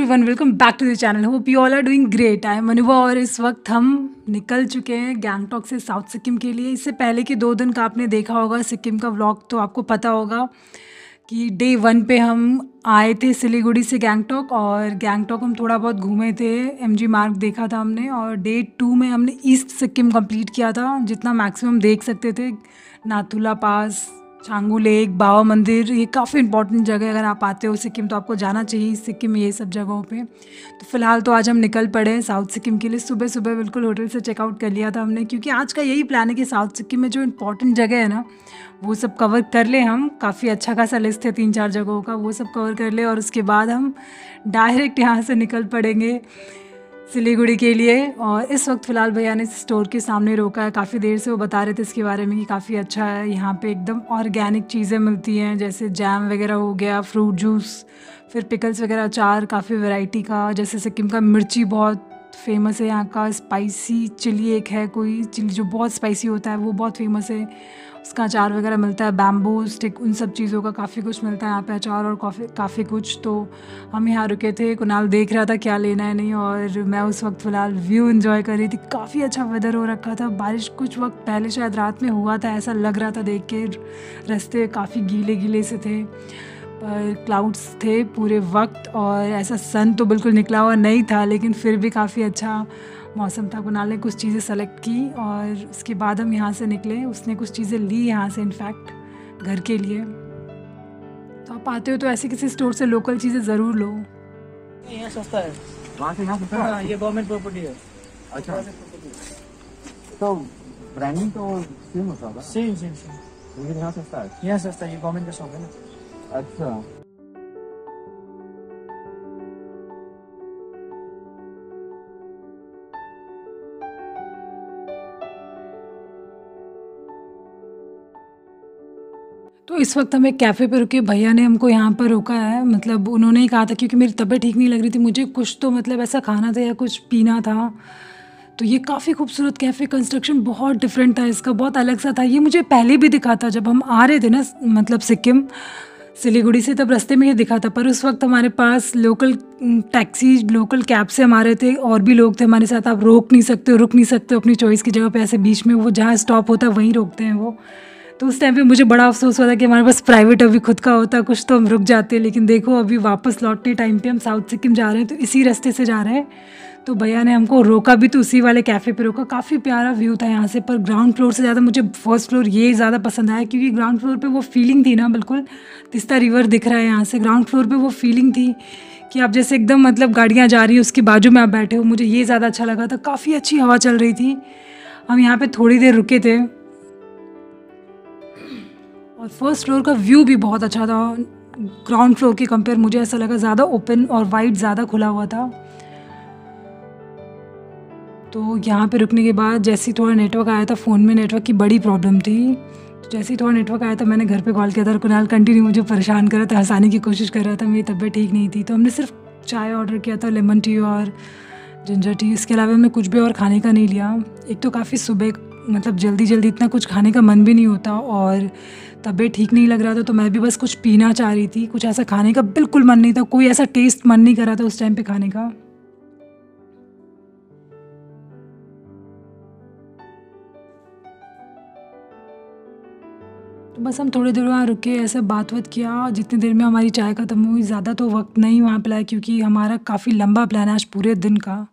Everyone, welcome back to the channel. Hope you all are doing great. I am Anubhav और इस वक्त हम निकल चुके हैं गैंगटॉक से साउथ सिक्किम के लिए। इससे पहले के 2 दिन का आपने देखा होगा सिक्किम का व्लॉग, तो आपको पता होगा कि डे 1 पे हम आए थे सिलीगुड़ी से गैंगटॉक, और गैंगटॉक हम थोड़ा बहुत घूमे थे, एमजी मार्ग देखा था हमने। और डे 2 में हमने ईस्ट सिक्किम कंप्लीट किया था, जितना मैक्सिमम देख सकते थे। नाथुला पास, छांगू लेक, बाबा मंदिर, ये काफ़ी इंपॉर्टेंट जगह है। अगर आप आते हो सिक्किम तो आपको जाना चाहिए सिक्किम में ये सब जगहों पे। तो फ़िलहाल तो आज हम निकल पड़े हैं साउथ सिक्किम के लिए। सुबह सुबह बिल्कुल होटल से चेकआउट कर लिया था हमने, क्योंकि आज का यही प्लान है कि साउथ सिक्किम में जो इंपॉर्टेंट जगह है ना, वो सब कवर कर ले हम। काफ़ी अच्छा खासा लिस्ट है 3-4 जगहों का, वो सब कवर कर ले और उसके बाद हम डायरेक्ट यहाँ से निकल पड़ेंगे सिलीगुड़ी के लिए। और इस वक्त फ़िलहाल भैया ने स्टोर के सामने रोका है, काफ़ी देर से वो बता रहे थे इसके बारे में कि काफ़ी अच्छा है। यहाँ पे एकदम ऑर्गेनिक चीज़ें मिलती हैं, जैसे जैम वगैरह हो गया, फ्रूट जूस, फिर पिकल्स वगैरह, अचार, काफ़ी वैरायटी का। जैसे सिक्किम का मिर्ची बहुत फेमस है, यहाँ का स्पाइसी चिली एक है कोई चिली जो बहुत स्पाइसी होता है, वो बहुत फेमस है। उसका अचार वगैरह मिलता है, बैम्बू स्टिक, उन सब चीज़ों का काफ़ी कुछ मिलता है यहाँ पे, अचार और काफ़ी कुछ। तो हम यहाँ रुके थे, कुणाल देख रहा था क्या लेना है नहीं, और मैं उस वक्त फ़िलहाल व्यू एंजॉय कर रही थी। काफ़ी अच्छा वेदर हो रखा था, बारिश कुछ वक्त पहले शायद रात में हुआ था, ऐसा लग रहा था देख के। रास्ते काफ़ी गीले गीले से थे, पर क्लाउड्स थे पूरे वक्त, और ऐसा सन तो बिल्कुल निकला हुआ नहीं था, लेकिन फिर भी काफ़ी अच्छा मौसम था। कुणाल ने कुछ चीज़ें सेलेक्ट की और उसके बाद हम यहाँ से निकले। उसने कुछ चीज़ें ली यहाँ से इनफैक्ट घर के लिए। तो आप आते हो तो ऐसे किसी स्टोर से लोकल चीज़ें ज़रूर लो। यहाँ सस्ता है, वहाँ से यहाँ सस्ता है? हाँ, ये गवर्नमेंट प्रॉपर्टी है। अच्छा, तो ब्रांडिंग तो सेम होता होगा, सेम लेकिन यहाँ सस्ता है। यहाँ सस्ता है, ये गवर्नमेंट का शॉप है ना। अच्छा, तो इस वक्त हम एक कैफ़े पे रुके, भैया ने हमको यहाँ पर रोका है। मतलब उन्होंने ही कहा था, क्योंकि मेरी तबीयत ठीक नहीं लग रही थी, मुझे कुछ तो मतलब ऐसा खाना था या कुछ पीना था। तो ये काफ़ी खूबसूरत कैफ़े, कंस्ट्रक्शन बहुत डिफरेंट था इसका, बहुत अलग सा था। ये मुझे पहले भी दिखा था जब हम आ रहे थे ना, मतलब सिक्किम सिलीगुड़ी से, तब रास्ते में ये दिखा था। पर उस वक्त हमारे पास लोकल टैक्सी, लोकल कैब से हम आ रहे थे, और भी लोग थे हमारे साथ। आप रुक नहीं सकते अपनी चॉइस की जगह पे, ऐसे बीच में वो जहाँ स्टॉप होता है वहीं रोकते हैं वो। तो उस टाइम पे मुझे बड़ा अफसोस हुआ था कि हमारे पास प्राइवेट अभी खुद का होता कुछ तो हम रुक जाते। लेकिन देखो अभी वापस लौटने टाइम पे हम साउथ सिक्किम जा रहे हैं, तो इसी रास्ते से जा रहे हैं। तो भैया ने हमको रोका भी, तो उसी वाले कैफ़े पे रोका। काफ़ी प्यारा व्यू था यहाँ से, पर ग्राउंड फ्लोर से ज़्यादा मुझे फर्स्ट फ्लोर ये ज़्यादा पसंद आया, क्योंकि ग्राउंड फ्लोर पे वो फीलिंग थी ना, बिल्कुल तीस्ता रिवर दिख रहा है यहाँ से। ग्राउंड फ्लोर पे वो फीलिंग थी कि आप जैसे एकदम मतलब गाड़ियाँ जा रही हैं उसके बाजू में आप बैठे हो, मुझे ये ज़्यादा अच्छा लगा था। काफ़ी अच्छी हवा चल रही थी। हम यहाँ पर थोड़ी देर रुके थे, और फर्स्ट फ्लोर का व्यू भी बहुत अच्छा था। ग्राउंड फ्लोर के कंपेयर मुझे ऐसा लगा ज़्यादा ओपन और वाइड, ज़्यादा खुला हुआ था। तो यहाँ पे रुकने के बाद जैसे ही थोड़ा नेटवर्क आया था, फ़ोन में नेटवर्क की बड़ी प्रॉब्लम थी, तो जैसे ही थोड़ा नेटवर्क आया था मैंने घर पे कॉल किया था, और कुणाल कंटिन्यू मुझे परेशान कर रहा था, हंसाने की कोशिश कर रहा था। मेरी तबीयत ठीक नहीं थी, तो हमने सिर्फ चाय ऑर्डर किया था, लेमन टी और जिंजर टी। इसके अलावा हमने कुछ भी और खाने का नहीं लिया। एक तो काफ़ी सुबह, मतलब जल्दी इतना कुछ खाने का मन भी नहीं होता, और तबीयत ठीक नहीं लग रहा था, तो मैं भी बस कुछ पीना चाह रही थी। कुछ ऐसा खाने का बिल्कुल मन नहीं था, कोई ऐसा टेस्ट मन नहीं कर रहा था उस टाइम पे खाने का। तो बस हम थोड़ी देर वहाँ रुके, ऐसे बात किया। जितनी देर में हमारी चाय ख़त्म हुई, ज़्यादा तो वक्त नहीं वहाँ पिलाया, क्योंकि हमारा काफ़ी लंबा प्लान है आज पूरे दिन का।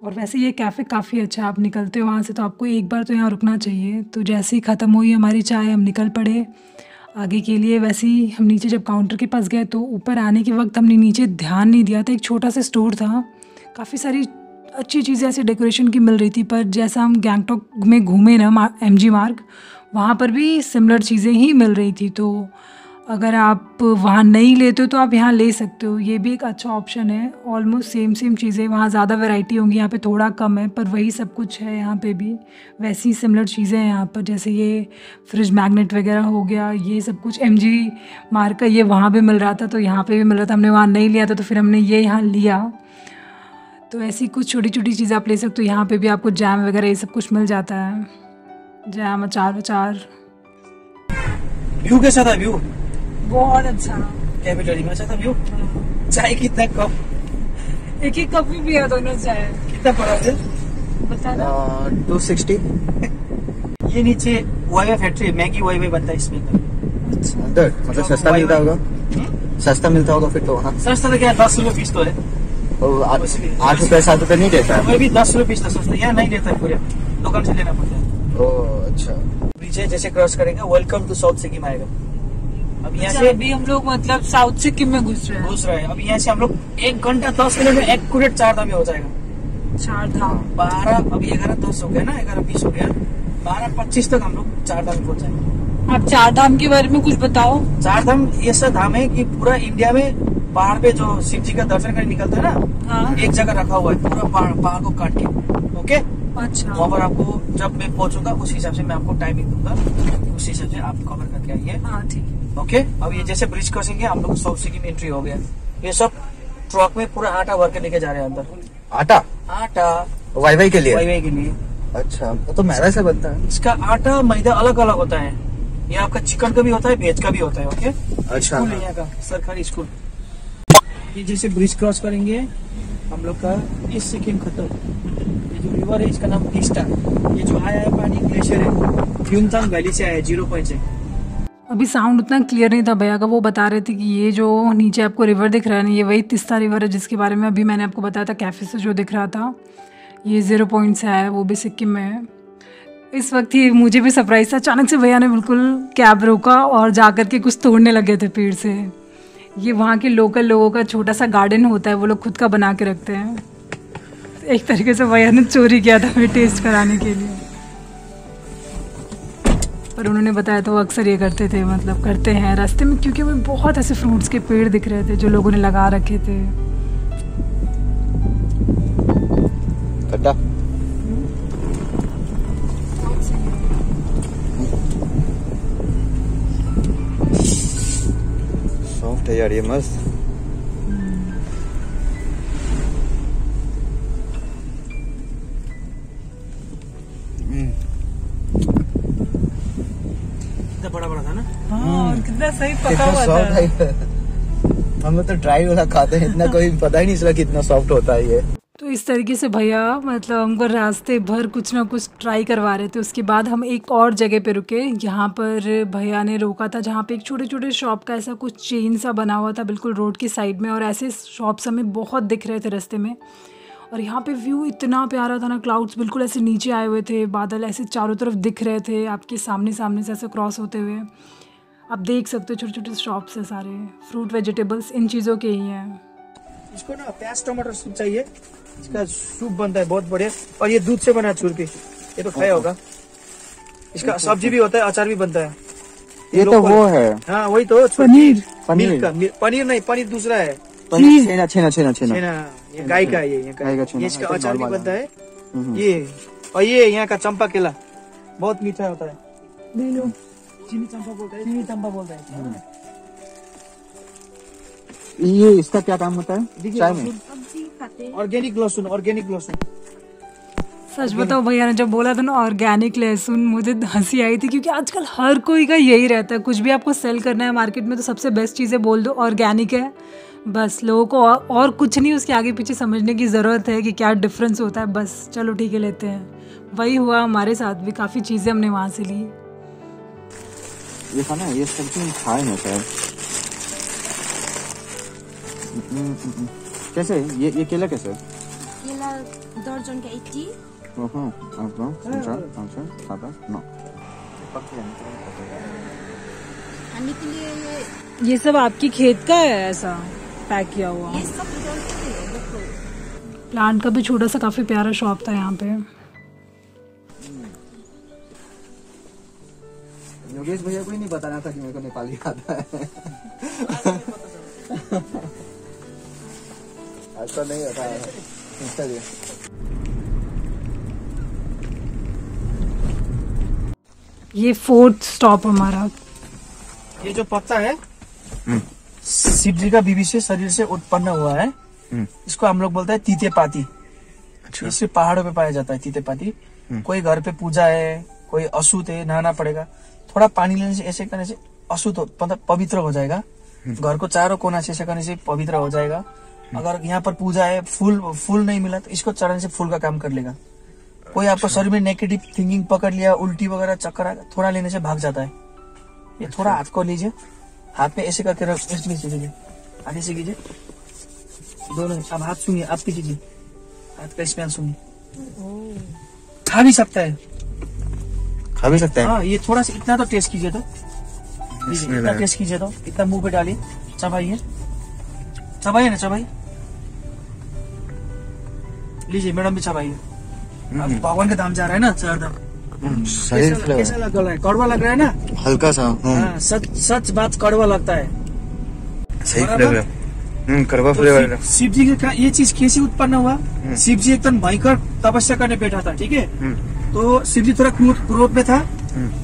और वैसे ये कैफ़े काफ़ी अच्छा है, आप निकलते हो वहाँ से तो आपको एक बार तो यहाँ रुकना चाहिए। तो जैसे ही ख़त्म हुई हमारी चाय, हम निकल पड़े आगे के लिए। वैसे ही हम नीचे जब काउंटर के पास गए, तो ऊपर आने के वक्त हमने नीचे ध्यान नहीं दिया था, एक छोटा सा स्टोर था, काफ़ी सारी अच्छी चीज़ें ऐसे डेकोरेशन की मिल रही थी। पर जैसा हम गैंगटॉक में घूमे ना, एमजी मार्ग, वहाँ पर भी सिमिलर चीज़ें ही मिल रही थी। तो अगर आप वहाँ नहीं लेते हो तो आप यहाँ ले सकते हो, ये भी एक अच्छा ऑप्शन है। ऑलमोस्ट सेम चीज़ें, वहाँ ज़्यादा वैरायटी होंगी, यहाँ पे थोड़ा कम है, पर वही सब कुछ है यहाँ पे भी। वैसी सिमिलर चीज़ें हैं यहाँ पर, जैसे ये फ्रिज मैग्नेट वगैरह हो गया, ये सब कुछ एमजी मार्क का ये वहाँ पे मिल रहा था, तो यहाँ पे भी मिल रहा था। हमने वहाँ नहीं लिया था, तो फिर हमने ये यहाँ लिया। तो ऐसी कुछ छोटी चीज़ें आप ले सकते हो। यहाँ पर भी आपको जैम वगैरह ये सब कुछ मिल जाता है, जैम, अचार। व्यू कैसा था? व्यू बहुत अच्छा, कैफेटेरिया में अच्छा था व्यू। चाय कितना कप? एक ही कप भी पिया दोनों चाय। कितना पड़ा है? बता ना। 260 ये नीचे वाईवाई फैक्ट्री, मैगी वाईवाई बनता है इसमें। अंदर मतलब सस्ता मिलता होगा, सस्ता मिलता होगा फिर तो वहाँ। सस्ता तो क्या, 10 रुपए पीस तो है। 8 रुपए 7 रुपए नहीं देता है? वही भी 10 रुपए पीस तो सस्ता, यहाँ नहीं देता है, पूरे दुकान से लेना पड़ता है। ओह अच्छा। पीछे जैसे क्रॉस करेंगे, वेलकम टू साउथ सिक्किम आएगा। अब यहाँ से अभी हम लोग मतलब साउथ सिक्किम में घुस रहे हैं। अब यहाँ से हम लोग 1 घंटा 10 मिनट में एक्यूरेट 4 धाम में हो जाएगा। 4 धाम। 12 अभी 11:10 हो गया ना, 11:20 हो गया, 12:25 तक हम लोग 4 धाम पहुंच जाएंगे। आप 4 धाम के बारे में कुछ बताओ। 4 धाम ऐसा धाम है कि पूरा इंडिया में पहाड़ पे जो शिव जी का दर्शन करने निकलता है ना, हाँ। एक जगह रखा हुआ है पूरा पहाड़ को काट के। ओके, अच्छा। वहाँ पर आपको जब मैं पहुंचूंगा उस हिसाब से मैं आपको टाइमिंग दूंगा, उस हिसाब से आप कवर करके आइए। हाँ ठीक है। ओके, अब ये जैसे ब्रिज क्रॉसिंग है, हम लोग साउथ सिक्किम एंट्री हो गया। ये सब ट्रक में पूरा आटा भर के लेके जा रहे हैं अंदर। आटा वाईवाई के लिए? वाईवाई के लिए। अच्छा, तो मैदा से बनता है? इसका आटा मैदा अलग अलग होता है। ये आपका चिकन का भी होता है, वेज का भी होता है। ओके, अच्छा। स्कूल है यहाँ का, सरकारी स्कूल। ये जैसे ब्रिज क्रॉस करेंगे हम लोग का ईस्ट सिक्किम खत्म। ये जो रिवर है इसका नाम टीस्टा। ये जो आया है पानी ग्लेशियर है, फ्यूनतांग वैली से आया है, 0 पॉइंट से। अभी साउंड उतना क्लियर नहीं था भैया का, वो बता रहे थे कि ये जो नीचे आपको रिवर दिख रहा है ना, ये वही तीस्ता रिवर है जिसके बारे में अभी मैंने आपको बताया था कैफे से जो दिख रहा था। ये 0 पॉइंट से आया है, वो भी सिक्किम में है। इस वक्त ही मुझे भी सरप्राइज था, अचानक से भैया ने बिल्कुल कैब रोका और जा कर के कुछ तोड़ने लगे थे पेड़ से। ये वहाँ के लोकल लोगों का छोटा सा गार्डन होता है, वो लोग खुद का बना के रखते हैं। एक तरीके से भैया ने चोरी किया था हमें टेस्ट कराने के लिए, पर उन्होंने बताया तो वो अक्सर ये करते थे, मतलब करते हैं रास्ते में, क्योंकि वो बहुत ऐसे फ्रूट्स के पेड़ दिख रहे थे जो लोगों ने लगा रखे थे। सॉफ्ट है यार ये, मस्त। बड़ा बड़ा था ना। हाँ, और कितना सही पका हुआ था। हम लोग तो ड्राई वाला खाते हैं, इतना कोई पता ही नहीं चला कितना सॉफ्ट होता है ये। तो इस तरीके से भैया मतलब हमको रास्ते भर कुछ ना कुछ ट्राई करवा रहे थे। उसके बाद हम एक और जगह पे रुके, यहाँ पर भैया ने रोका था जहाँ पे एक छोटे छोटे शॉप का ऐसा कुछ चेन सा बना हुआ था बिल्कुल रोड की साइड में, और ऐसे शॉप्स हमें बहुत दिख रहे थे रास्ते में। और यहाँ पे व्यू इतना प्यारा था ना, क्लाउड्स बिल्कुल ऐसे नीचे आए हुए थे, बादल ऐसे चारों तरफ दिख रहे थे आपके सामने सामने से ऐसे क्रॉस होते हुए। आप देख सकते हो छोटे छोटे शॉप्स है, सारे फ्रूट वेजिटेबल्स इन चीज़ों के ही हैं। इसको ना प्याज टमाटर सूप चाहिए, इसका सूप बनता है बहुत बढ़िया। और ये दूध से बना चूर के, ये तो खाया होगा। इसका सब्जी भी होता है, अचार भी बनता है। ये तो वो है। हाँ वही तो, पनीर। मिल्क का पनीर नहीं, पनीर दूसरा है। छेना छेना छेना छेना, ये गाय का है, ये गाय का छेना। ये इसका अचार भी बनता है। ये और ये यहाँ का चंपा केला बहुत मीठा होता है। ले लो। चीनी चंपा बोलता है, चीनी चंपा बोलता है। ये इसका क्या काम होता है चाय में? ऑर्गेनिक लहसुन, ऑर्गेनिक लहसुन। सच बताओ भैया ने जब बोला था ना ऑर्गेनिक लहसुन, मुझे हंसी आई थी, क्योंकि आजकल हर कोई का यही रहता है, कुछ भी आपको सेल करना है मार्केट में तो सबसे बेस्ट चीज़ें बोल दो ऑर्गेनिक है, बस लोगों को और कुछ नहीं उसके आगे पीछे समझने की ज़रूरत है कि क्या डिफरेंस होता है, बस चलो ठीक है लेते हैं। वही हुआ हमारे साथ भी, काफ़ी चीज़ें हमने वहाँ से ली। ये खाना ये सब्जी खाए ना शायद। कैसे ये केला कैसे? केला दर्जन का 80। खाने के लिए ये सब आपकी खेत का है ऐसा पैक किया हुआ? ये सब प्लांट का भी छोटा सा काफ़ी प्यारा शॉप था यहाँ पे। योगेश भैया को ही नहीं बताना था कि मेरे को नेपाली आता है। ऐसा नहीं होता है। ये 4th स्टॉप हमारा। ये जो पत्ता है शिव जी का बीबी से शरीर से उत्पन्न हुआ है, इसको हम लोग बोलते हैं तीते पाती। अच्छा। इससे पहाड़ों पे पाया जाता है तीते पाती। कोई घर पे पूजा है, कोई अशुद्ध है, नहाना पड़ेगा, थोड़ा पानी लेने से ऐसे करने से अशुद्ध मतलब पवित्र हो जाएगा। घर को चारों कोना से करने से पवित्र हो जाएगा। अगर यहाँ पर पूजा है, फूल नहीं मिला तो इसको चढ़ाने से फूल का काम कर लेगा। कोई आपको शरीर में नेगेटिव थिंकिंग पकड़ लिया, उल्टी वगैरह चक्कर थोड़ा लेने से भाग जाता है। ये थोड़ा हाथ को लीजिए, हाथ पे ऐसे करके रख, लीजिए, आगे से कीजिए दोनों। अब हाथ सुनिए, आप कीजिए, हाथ का स्मेल सुनिए। खा भी सकता है, हाँ। ये थोड़ा सा इतना तो टेस्ट कीजिए, तो इतना टेस्ट कीजिए, तो इतना मुंह पे डालिए, चबाइए ना, चबाइए, लीजिए मैडम भी चबाइए। अब भगवान का दाम जा रहा है ना, 4 दाम। कैसा लग रहा है? कड़वा लग रहा है ना, हल्का सा। हाँ, सच बात कड़वा लगता है। सही फ्लेवर है, कड़वा फ्लेवर। शिव जी का ये चीज कैसे उत्पन्न हुआ? शिव जी एकदम भयंकर तपस्या करने बैठा था, ठीक है। तो शिव जी थोड़ा क्रोध में था,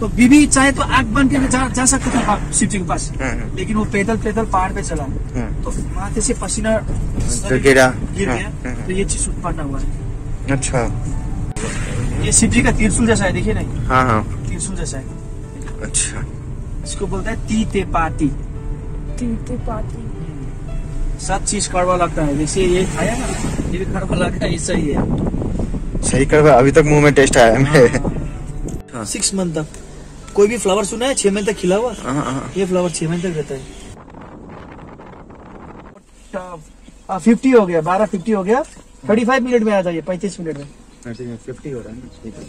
तो बीबी चाहे तो आग बन के जा सकता था शिव जी के पास, लेकिन वो पैदल पहाड़ पे चला, तो माथे से पसीना गिर गया, तो ये चीज उत्पन्न हुआ है। अच्छा, ये शिव जी का त्रिशूल जैसा है, देखिए नहीं? हाँ, त्रिशूल जैसा है। अच्छा, इसको बोलता है तीते पाती। सब चीज कड़वा लगता है, जैसे ये खाया ना, ये भी कड़वा लगता है, ऐसा ही है। सही कड़वा। अभी तक मुंह में टेस्ट आया है मेरे। 6 मंथ तक। कोई भी फ्लावर सुना है 6 महीने तक खिला हुआ? ये फ्लावर 6 महीने तक रहता है। 50 हो गया, 12:50 हो गया। 35 मिनट में आ जाइए, 35 मिनट में। 50 हो रहा है, ठीक है।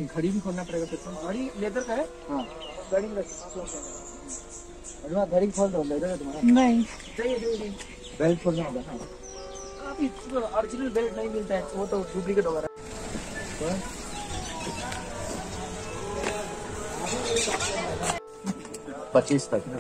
घड़ी भी खोलना पड़ेगा, घड़ी लेदर का है। हाँ, घड़ी खोल दो, लेदर है तुम्हारा? नहीं, चाहिए बेल्ट खोलना होगा। अभी ओरिजिनल बेल्ट नहीं मिलता है, वो तो डुप्लीकेट होगा। 25 तक ना।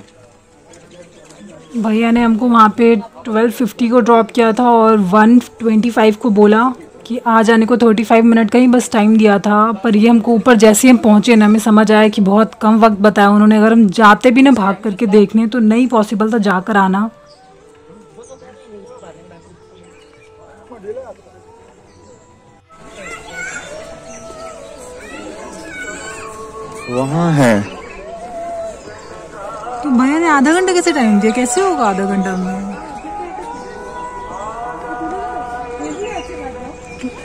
भैया ने हमको वहाँ पे 12:50 को ड्रॉप किया था और 1:25 को बोला कि आ जाने को 35 मिनट का ही बस टाइम दिया था। पर ये हमको ऊपर जैसे हम पहुँचे ना, हमें समझ आया कि बहुत कम वक्त बताया उन्होंने। अगर हम जाते भी ना भाग करके देखने तो नहीं पॉसिबल था जाकर आना। वहाँ है तो भैया ने आधा घंटा कैसे टाइम दिया? कैसे होगा आधा घंटा में?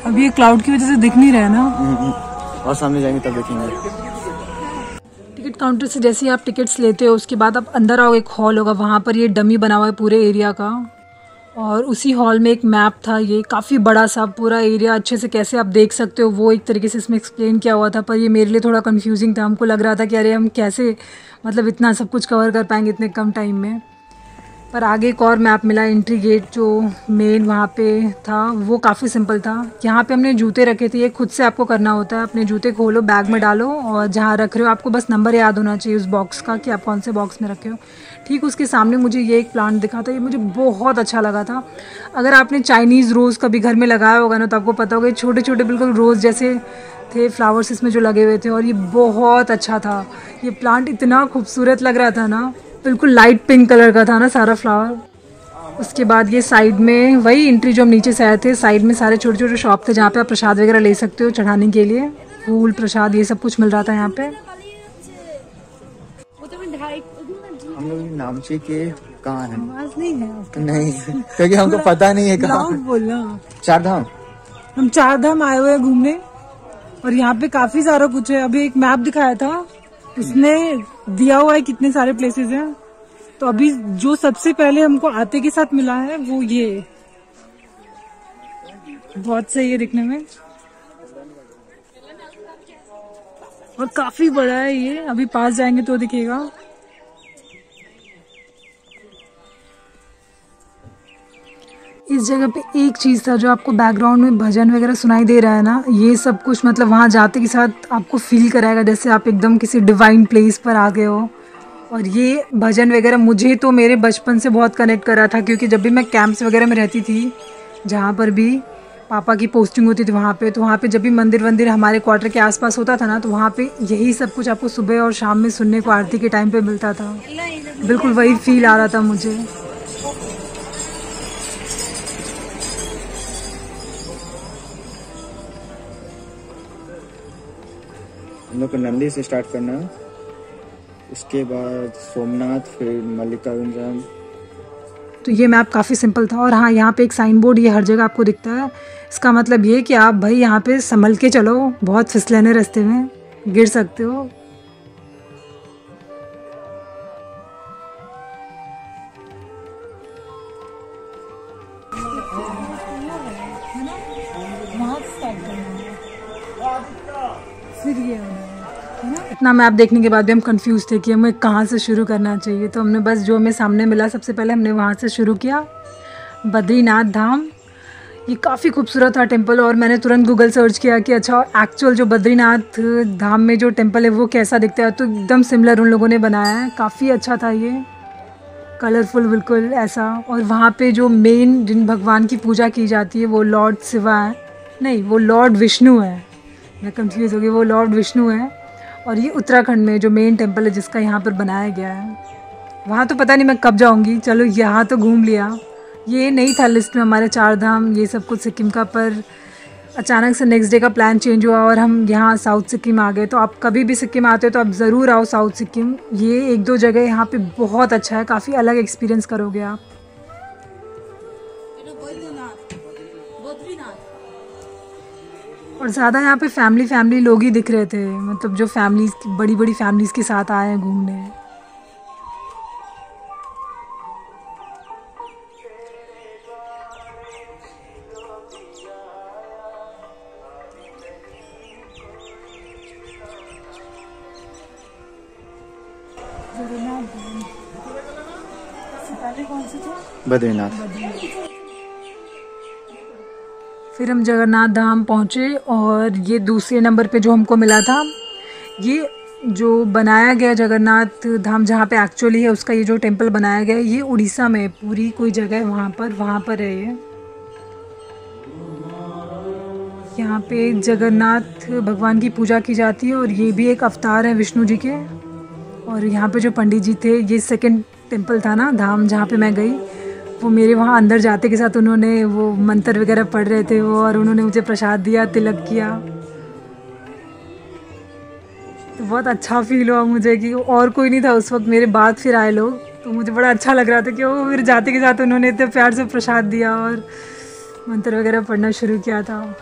अभी ये क्लाउड की वजह से दिख नहीं रहा है ना। और सामने जाएंगे तब देखेंगे। टिकट काउंटर से जैसे ही आप टिकट्स लेते हो उसके बाद आप अंदर आओगे, एक हॉल होगा, वहाँ पर ये डमी बना हुआ है पूरे एरिया का। और उसी हॉल में एक मैप था, ये काफ़ी बड़ा सा पूरा एरिया अच्छे से कैसे आप देख सकते हो वो एक तरीके से इसमें एक्सप्लेन किया हुआ था। पर ये मेरे लिए थोड़ा कंफ्यूजिंग था, हमको लग रहा था कि अरे हम कैसे मतलब इतना सब कुछ कवर कर पाएंगे इतने कम टाइम में। पर आगे एक और मैप मिला, एंट्री गेट जो मेन वहाँ पे था वो काफ़ी सिंपल था। यहाँ पे हमने जूते रखे थे, ये खुद से आपको करना होता है। अपने जूते खोलो, बैग में डालो और जहाँ रख रहे हो आपको बस नंबर याद होना चाहिए उस बॉक्स का कि आप कौन से बॉक्स में रखे हो। ठीक उसके सामने मुझे ये एक प्लांट दिखा था, ये मुझे बहुत अच्छा लगा था। अगर आपने चाइनीज़ रोज़ कभी घर में लगाया होगा ना तो आपको पता होगा, छोटे छोटे बिल्कुल रोज़ जैसे थे फ्लावर्स इसमें जो लगे हुए थे, और ये बहुत अच्छा था। ये प्लांट इतना खूबसूरत लग रहा था ना, बिल्कुल लाइट पिंक कलर का था ना सारा फ्लावर। उसके बाद ये साइड में वही एंट्री जो हम नीचे से आए थे, साइड में सारे छोटे छोटे शॉप थे जहाँ पे आप प्रसाद वगैरह ले सकते हो चढ़ाने के लिए। फूल प्रसाद ये सब कुछ मिल रहा था यहाँ पे। हम लोग नामची के कहाँ है? आवाज नहीं है नहीं, क्योंकि हमको पता नहीं है कहाँ। बोलना 4 धाम। हम 4 धाम आए हुए हैं घूमने और यहाँ पे काफी सारा कुछ है। अभी एक मैप दिखाया था, उसमें दिया हुआ है कितने सारे प्लेसेस हैं। तो अभी जो सबसे पहले हमको आते के साथ मिला है वो ये बहुत सही है दिखने में और काफी बड़ा है ये। अभी पास जाएंगे तो दिखेगा। इस जगह पे एक चीज़ था जो आपको बैकग्राउंड में भजन वगैरह सुनाई दे रहा है ना, ये सब कुछ मतलब वहाँ जाते के साथ आपको फील कराएगा जैसे आप एकदम किसी डिवाइन प्लेस पर आ गए हो। और ये भजन वगैरह मुझे तो मेरे बचपन से बहुत कनेक्ट कर रहा था, क्योंकि जब भी मैं कैंप्स वगैरह में रहती थी, जहाँ पर भी पापा की पोस्टिंग होती थी वहाँ पे, तो वहाँ पे जब भी मंदिर वंदिर हमारे क्वार्टर के आसपास होता था ना, तो वहाँ पे यही सब कुछ आपको सुबह और शाम में सुनने को आरती के टाइम पे मिलता था। बिल्कुल वही फील आ रहा था मुझे। हम लोग को नंदी से स्टार्ट करना है, उसके बाद सोमनाथ, फिर मल्लिकार्जुन। तो ये मैप काफ़ी सिंपल था। और हाँ, यहाँ पे एक साइन बोर्ड ये हर जगह आपको दिखता है। इसका मतलब ये कि आप भाई यहाँ पे संभल के चलो, बहुत फिसलन है रास्ते में, गिर सकते हो। फिर ये इतना मैप देखने के बाद भी हम कंफ्यूज थे कि हमें कहाँ से शुरू करना चाहिए। तो हमने बस जो हमें सामने मिला सबसे पहले हमने वहाँ से शुरू किया, बद्रीनाथ धाम। ये काफ़ी खूबसूरत था टेम्पल। और मैंने तुरंत गूगल सर्च किया कि अच्छा एक्चुअल जो बद्रीनाथ धाम में जो टेम्पल है वो कैसा दिखता है। तो एकदम सिमिलर उन लोगों ने बनाया है, काफ़ी अच्छा था ये, कलरफुल बिल्कुल ऐसा। और वहाँ पे जो मेन जिन भगवान की पूजा की जाती है वो लॉर्ड शिवा है, नहीं वो लॉर्ड विष्णु है, मैं कंफ्यूज हो गई, वो लॉर्ड विष्णु है। और ये उत्तराखंड में जो मेन टेम्पल है जिसका यहाँ पर बनाया गया है। वहाँ तो पता नहीं मैं कब जाऊँगी, चलो यहाँ तो घूम लिया। ये नहीं था लिस्ट में हमारे 4 धाम ये सब कुछ सिक्किम का, पर अचानक से नेक्स्ट डे का प्लान चेंज हुआ और हम यहाँ साउथ सिक्किम आ गए। तो आप कभी भी सिक्किम आते हो तो आप ज़रूर आओ साउथ सिक्किम। ये 1-2 जगह यहाँ पे बहुत अच्छा है, काफ़ी अलग एक्सपीरियंस करोगे आप। और ज़्यादा यहाँ पे फैमिली लोग ही दिख रहे थे, मतलब जो फैमिलीज बड़ी बड़ी फैमिलीज़ के साथ आए हैं घूमने। बद्रीनाथ। फिर हम जगन्नाथ धाम पहुँचे और ये दूसरे नंबर पे जो हमको मिला था, ये जो बनाया गया जगन्नाथ धाम जहाँ पे एक्चुअली है उसका ये जो टेम्पल बनाया गया है ये उड़ीसा में पूरी कोई जगह है वहाँ पर है ये। यहाँ पे जगन्नाथ भगवान की पूजा की जाती है और ये भी एक अवतार है विष्णु जी के। और यहाँ पे जो पंडित जी थे, ये सेकंड टेम्पल था ना धाम जहाँ पे मैं गई, वो मेरे वहाँ अंदर जाते के साथ उन्होंने वो मंत्र वगैरह पढ़ रहे थे वो, और उन्होंने मुझे प्रसाद दिया, तिलक किया। तो बहुत अच्छा फील हुआ मुझे कि और कोई नहीं था उस वक्त, मेरे बाद फिर आए लोग, तो मुझे बड़ा अच्छा लग रहा था कि वो मेरे जाते के साथ उन्होंने इतने प्यार से प्रसाद दिया और मंत्र वगैरह पढ़ना शुरू किया था।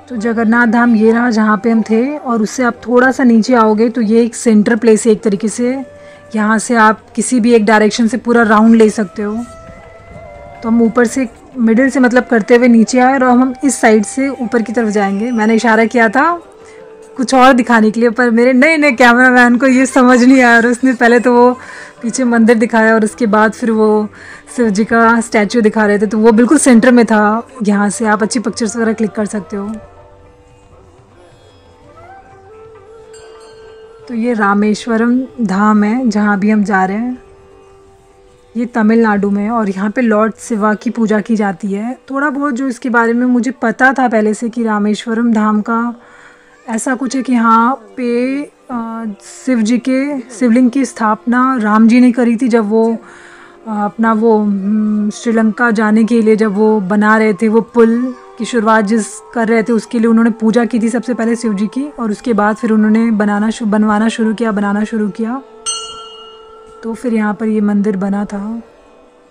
तो जगन्नाथ धाम ये रहा जहाँ पे हम थे, और उससे आप थोड़ा सा नीचे आओगे तो ये एक सेंटर प्लेस है एक तरीके से। यहाँ से आप किसी भी एक डायरेक्शन से पूरा राउंड ले सकते हो। तो हम ऊपर से मिडिल से मतलब करते हुए नीचे आए और हम इस साइड से ऊपर की तरफ जाएंगे। मैंने इशारा किया था कुछ और दिखाने के लिए, पर मेरे नए नए कैमरा मैन को ये समझ नहीं आया और उसने पहले तो वो पीछे मंदिर दिखाया और उसके बाद फिर वो शिव जी का स्टैचू दिखा रहे थे, तो वो बिल्कुल सेंटर में था। यहाँ से आप अच्छी पिक्चर्स वगैरह क्लिक कर सकते हो। तो ये रामेश्वरम धाम है जहाँ भी हम जा रहे हैं, ये तमिलनाडु में है और यहाँ पे लॉर्ड शिवा की पूजा की जाती है। थोड़ा बहुत जो इसके बारे में मुझे पता था पहले से कि रामेश्वरम धाम का ऐसा कुछ है कि यहाँ पे शिव जी के शिवलिंग की स्थापना राम जी ने करी थी जब वो अपना वो श्रीलंका जाने के लिए जब वो बना रहे थे, वो पुल की शुरुआत जिस कर रहे थे उसके लिए उन्होंने पूजा की थी सबसे पहले शिव जी की, और उसके बाद फिर उन्होंने बनाना शुरू किया। तो फिर यहाँ पर ये मंदिर बना था।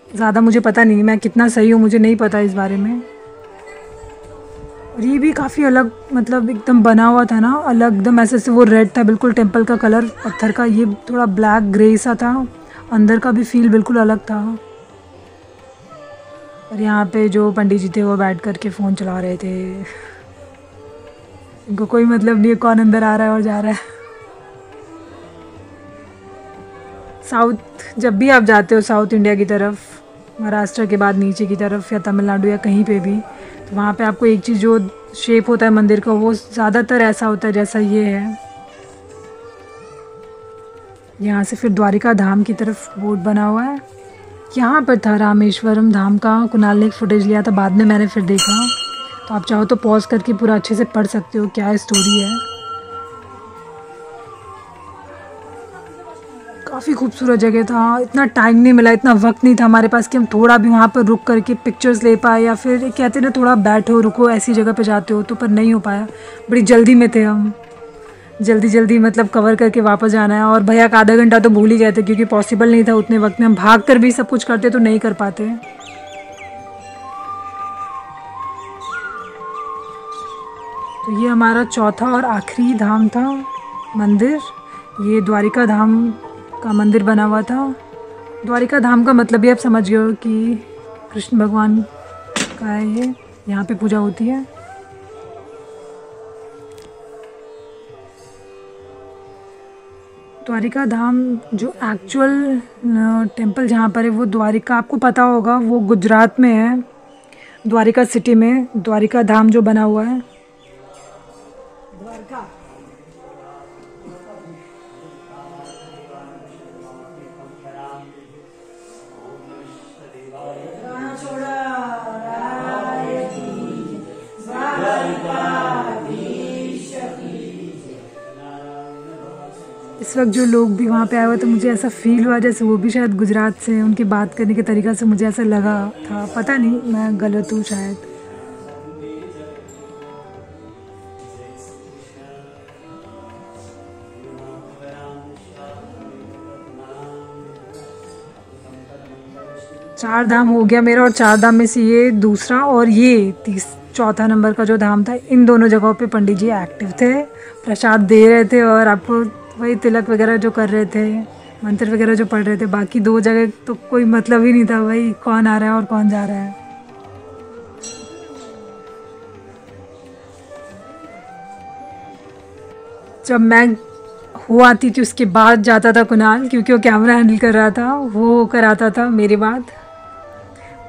ज़्यादा मुझे पता नहीं, मैं कितना सही हूँ मुझे नहीं पता इस बारे में। और ये भी काफ़ी अलग मतलब एकदम बना हुआ था ना, अलग एकदम ऐसे से वो रेड था बिल्कुल टेम्पल का कलर पत्थर का, ये थोड़ा ब्लैक ग्रे सा था। अंदर का भी फील बिल्कुल अलग था। और यहाँ पे जो पंडित जी थे वो बैठ कर के फ़ोन चला रहे थे, इनको कोई मतलब नहीं है कौन अंदर आ रहा है और जा रहा है। साउथ जब भी आप जाते हो साउथ इंडिया की तरफ, महाराष्ट्र के बाद नीचे की तरफ या तमिलनाडु या कहीं पे भी, तो वहाँ पे आपको एक चीज़ जो शेप होता है मंदिर का वो ज़्यादातर ऐसा होता है जैसा ये है। यहाँ से फिर द्वारिका धाम की तरफ बोर्ड बना हुआ है। यहाँ पर था रामेश्वरम धाम का। कुणाल ने एक फुटेज लिया था, बाद में मैंने फिर देखा। तो आप चाहो तो पॉज करके पूरा अच्छे से पढ़ सकते हो क्या स्टोरी है। काफ़ी खूबसूरत जगह था। इतना टाइम नहीं मिला, इतना वक्त नहीं था हमारे पास कि हम थोड़ा भी वहाँ पर रुक करके पिक्चर्स ले पाए, या फिर कहते ना थोड़ा बैठो रुको ऐसी जगह पे जाते हो तो, पर नहीं हो पाया। बड़ी जल्दी में थे हम, जल्दी मतलब कवर करके वापस जाना है। और भैया का आधा घंटा तो भूल ही गए थे क्योंकि पॉसिबल नहीं था उतने वक्त में। हम भाग कर भी सब कुछ करते तो नहीं कर पाते। तो ये हमारा चौथा और आखिरी धाम था मंदिर। ये द्वारिका धाम का मंदिर बना हुआ था। द्वारिका धाम का मतलब ये आप समझ गए हो कि कृष्ण भगवान का है ये, यहाँ पे पूजा होती है। द्वारिका धाम जो एक्चुअल टेंपल जहाँ पर है वो द्वारिका, आपको पता होगा वो गुजरात में है, द्वारिका सिटी में द्वारिका धाम जो बना हुआ है। द्वारका इस वक्त जो लोग भी वहाँ पे आए हुए तो मुझे ऐसा फील हुआ जैसे वो भी शायद गुजरात से हैं। उनकी बात करने के तरीक़ा से मुझे ऐसा लगा था, पता नहीं मैं गलत हूँ शायद। चार धाम हो गया मेरा, और चार धाम में से ये दूसरा और ये चौथा नंबर का जो धाम था, इन दोनों जगहों पे पंडित जी एक्टिव थे, प्रसाद दे रहे थे और आपको वही तिलक वगैरह जो कर रहे थे, मंत्र वगैरह जो पढ़ रहे थे। बाकी दो जगह तो कोई मतलब ही नहीं था भाई, कौन आ रहा है और कौन जा रहा है। जब मैं हो आती थी उसके बाद जाता था कुणाल, क्योंकि वो कैमरा हैंडल कर रहा था, वो कराता था मेरे बाद।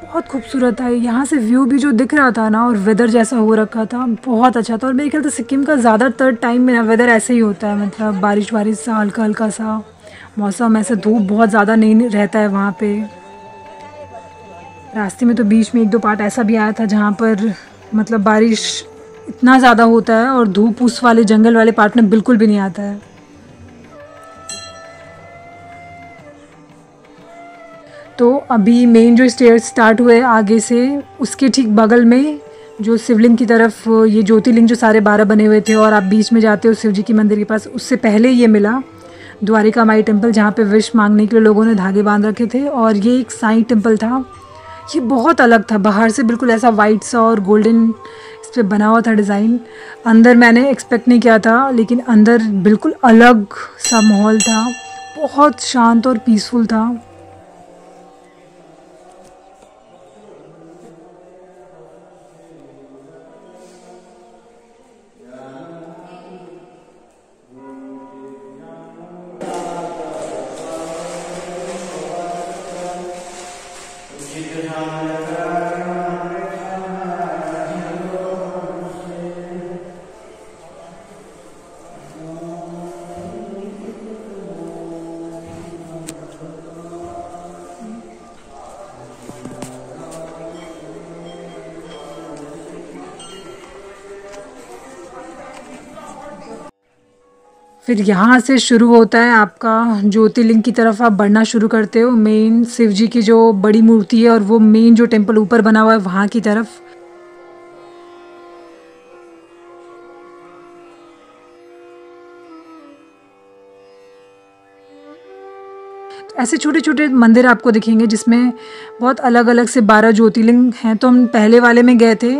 बहुत खूबसूरत था यहाँ से व्यू भी जो दिख रहा था ना, और वेदर जैसा हो रखा था बहुत अच्छा था। और मेरे ख्याल से सिक्किम का ज़्यादातर टाइम में ना वेदर ऐसे ही होता है, मतलब बारिश सा हल्का हल्का सा मौसम, ऐसा धूप बहुत ज़्यादा नहीं रहता है वहाँ पे। रास्ते में तो बीच में एक दो पार्ट ऐसा भी आया था जहाँ पर मतलब बारिश इतना ज़्यादा होता है और धूप उस वाले जंगल वाले पार्ट में बिल्कुल भी नहीं आता है। तो अभी मेन जो स्टेयर्स स्टार्ट हुए आगे से, उसके ठीक बगल में जो शिवलिंग की तरफ ये ज्योतिर्लिंग जो सारे 12 बने हुए थे, और आप बीच में जाते हो शिव जी की मंदिर के पास, उससे पहले ये मिला द्वारिका माई टेम्पल, जहाँ पे विश मांगने के लिए लोगों ने धागे बांध रखे थे। और ये एक साईं टेम्पल था, ये बहुत अलग था, बाहर से बिल्कुल ऐसा वाइट सा और गोल्डन इस पर बना हुआ था डिज़ाइन। अंदर मैंने एक्सपेक्ट नहीं किया था, लेकिन अंदर बिल्कुल अलग सा माहौल था, बहुत शांत और पीसफुल था। फिर यहाँ से शुरू होता है आपका ज्योतिर्लिंग की तरफ आप बढ़ना शुरू करते हो, मेन शिव जी की जो बड़ी मूर्ति है और वो मेन जो टेम्पल ऊपर बना हुआ है वहाँ की तरफ। ऐसे छोटे छोटे मंदिर आपको दिखेंगे जिसमें बहुत अलग अलग से 12 ज्योतिर्लिंग हैं। तो हम पहले वाले में गए थे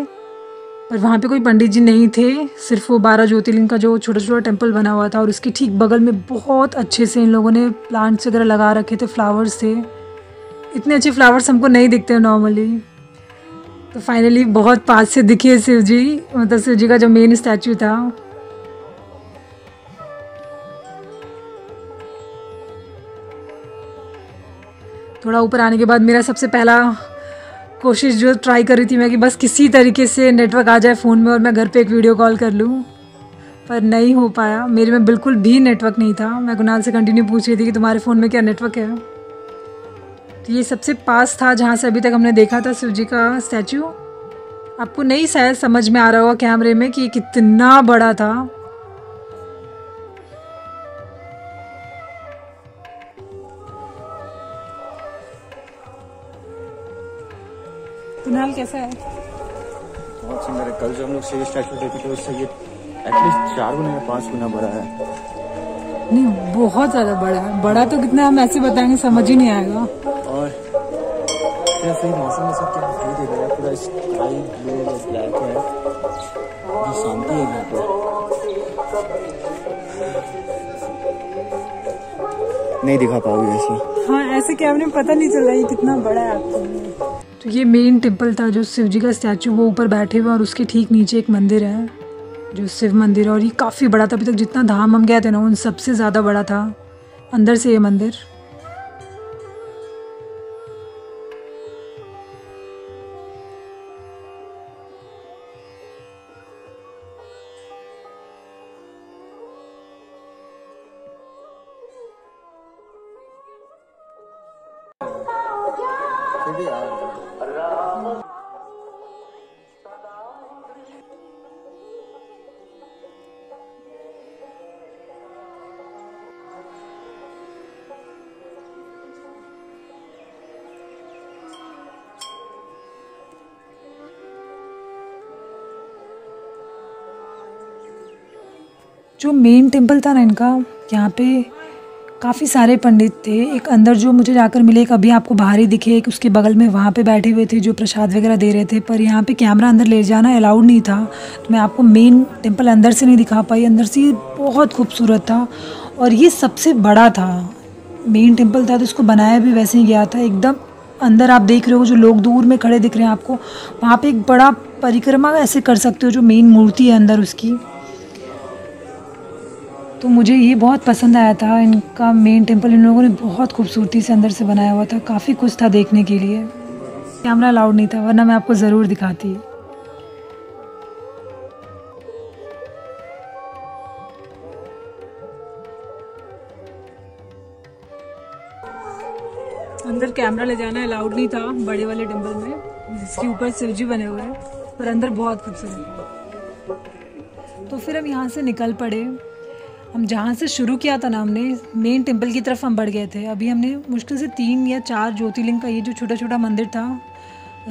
पर वहाँ पे कोई पंडित जी नहीं थे, सिर्फ वो 12 ज्योतिर्लिंग का जो छोटा छोटा टेम्पल बना हुआ था। और उसके ठीक बगल में बहुत अच्छे से इन लोगों ने प्लांट्स वगैरह लगा रखे थे, फ्लावर्स थे। इतने अच्छे फ्लावर्स हमको नहीं दिखते नॉर्मली। तो फाइनली बहुत पास से दिखे शिव जी, मतलब शिव जी का जो मेन स्टैचू था। थोड़ा ऊपर आने के बाद मेरा सबसे पहला कोशिश जो ट्राई कर रही थी मैं कि बस किसी तरीके से नेटवर्क आ जाए फ़ोन में और मैं घर पे एक वीडियो कॉल कर लूँ, पर नहीं हो पाया। मेरे में बिल्कुल भी नेटवर्क नहीं था। मैं कुणाल से कंटिन्यू पूछ रही थी कि तुम्हारे फ़ोन में क्या नेटवर्क है। तो ये सबसे पास था जहाँ से अभी तक हमने देखा था शिव जी का स्टैचू। आपको नहीं शायद समझ में आ रहा होगा कैमरे में कि कितना बड़ा था। कुणाल कैसा है? बहुत सुंदर है। कल जो हम लोग शिव स्टैचू देखे थे उससे ये एटलीस्ट 4 गुना या 5 गुना बड़ा है। नहीं, बहुत ज़्यादा बड़ा है। बड़ा तो कितना हम ऐसे बताएंगे समझ ही नहीं आएगा। और जैसे ही मौसम में सब क्या व्यू दे रहा है, पूरा स्काई ब्लू और ब्लैक है, जो शांति है यहाँ पर नहीं दिखा पाओगे ऐसे। हाँ, ऐसे कैमरे में पता नहीं चल रहा है कितना बड़ा है आपको। तो ये मेन टेम्पल था जो शिव जी का स्टैचू वो ऊपर बैठे हुए, और उसके ठीक नीचे एक मंदिर है जो शिव मंदिर है, और ये काफ़ी बड़ा था। अभी तक जितना धाम हम गए थे ना उन सबसे ज़्यादा बड़ा था अंदर से ये मंदिर। जो मेन टेम्पल था ना इनका, यहाँ पे काफ़ी सारे पंडित थे। एक अंदर जो मुझे जाकर मिले, एक अभी आपको बाहर ही दिखे, एक उसके बगल में वहाँ पे बैठे हुए थे जो प्रसाद वगैरह दे रहे थे। पर यहाँ पे कैमरा अंदर ले जाना अलाउड नहीं था, तो मैं आपको मेन टेम्पल अंदर से नहीं दिखा पाई। अंदर से बहुत खूबसूरत था और ये सबसे बड़ा था। मेन टेम्पल था तो इसको बनाया भी वैसे ही गया था। एकदम अंदर आप देख रहे हो जो लोग दूर में खड़े दिख रहे हैं आपको, वहाँ पर एक बड़ा परिक्रमा ऐसे कर सकते हो जो मेन मूर्ति है अंदर उसकी। तो मुझे ये बहुत पसंद आया था इनका मेन टेम्पल। इन लोगों ने बहुत खूबसूरती से अंदर से बनाया हुआ था, काफ़ी कुछ था देखने के लिए। कैमरा अलाउड नहीं था, वरना मैं आपको ज़रूर दिखाती। अंदर कैमरा ले जाना अलाउड नहीं था बड़े वाले टेम्पल में, जिसके ऊपर शिव जी बने हुए हैं, पर अंदर बहुत खूबसूरत था। तो फिर हम यहाँ से निकल पड़े। हम जहाँ से शुरू किया था ना, हमने मेन टेम्पल की तरफ हम बढ़ गए थे। अभी हमने मुश्किल से 3 या 4 ज्योतिर्लिंग का ये जो छोटा छोटा मंदिर था,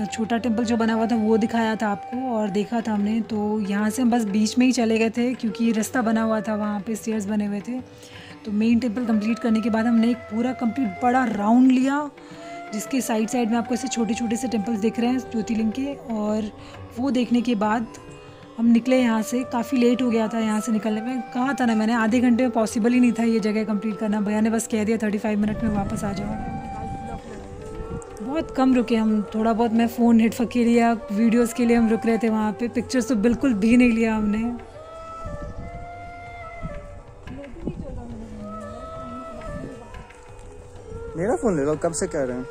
छोटा टेम्पल जो बना हुआ था वो दिखाया था आपको और देखा था हमने। तो यहाँ से हम बस बीच में ही चले गए थे क्योंकि रास्ता बना हुआ था, वहाँ पे स्टेयर्स बने हुए थे। तो मेन टेम्पल कंप्लीट करने के बाद हमने एक पूरा कंप्लीट बड़ा राउंड लिया, जिसके साइड साइड में आपको ऐसे छोटे छोटे से टेम्पल्स दिख रहे हैं ज्योतिर्लिंग के। और वो देखने के बाद हम निकले यहाँ से। काफ़ी लेट हो गया था यहाँ से निकलने में। कहा था ना मैंने, आधे घंटे में पॉसिबल ही नहीं था ये जगह कंप्लीट करना। भैया ने बस कह दिया 35 मिनट में वापस आ जाओ। बहुत कम रुके हम, थोड़ा बहुत मैं फ़ोन हेडफोन के लिया, वीडियोस के लिए हम रुक रहे थे वहाँ पे। पिक्चर्स तो बिल्कुल भी नहीं लिया हमने। मेरा फ़ोन ले लो, कब से कह रहे हैं।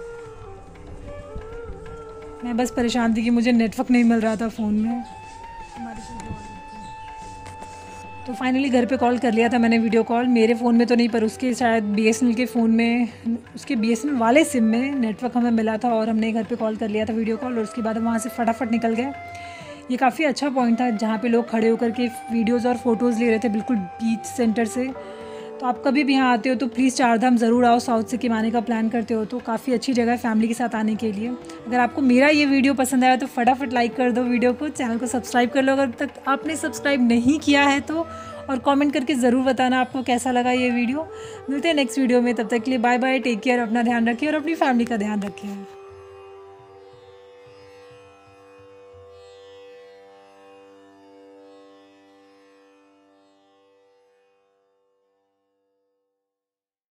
मैं बस परेशान थी कि मुझे नेटवर्क नहीं मिल रहा था फ़ोन में। तो फाइनली घर पे कॉल कर लिया था मैंने, वीडियो कॉल। मेरे फ़ोन में तो नहीं, पर उसके शायद BSNL के फ़ोन में, उसके BSNL वाले सिम में नेटवर्क हमें मिला था और हमने घर पे कॉल कर लिया था वीडियो कॉल। और उसके बाद हम वहाँ से फटाफट निकल गए। ये काफ़ी अच्छा पॉइंट था जहाँ पे लोग खड़े होकर के वीडियोज़ और फ़ोटोज़ ले रहे थे, बिल्कुल बीच सेंटर से। तो आप कभी भी यहाँ आते हो तो प्लीज़ 4 धाम ज़रूर आओ। साउथ सिक्किम आने का प्लान करते हो तो काफ़ी अच्छी जगह है फैमिली के साथ आने के लिए। अगर आपको मेरा ये वीडियो पसंद आया तो फटाफट लाइक कर दो वीडियो को, चैनल को सब्सक्राइब कर लो अगर तक आपने सब्सक्राइब नहीं किया है तो, और कमेंट करके ज़रूर बताना आपको कैसा लगा ये वीडियो। मिलते हैं नेक्स्ट वीडियो में, तब तक के लिए बाय बाय, टेक केयर, अपना ध्यान रखिए और अपनी फैमिली का ध्यान रखिए।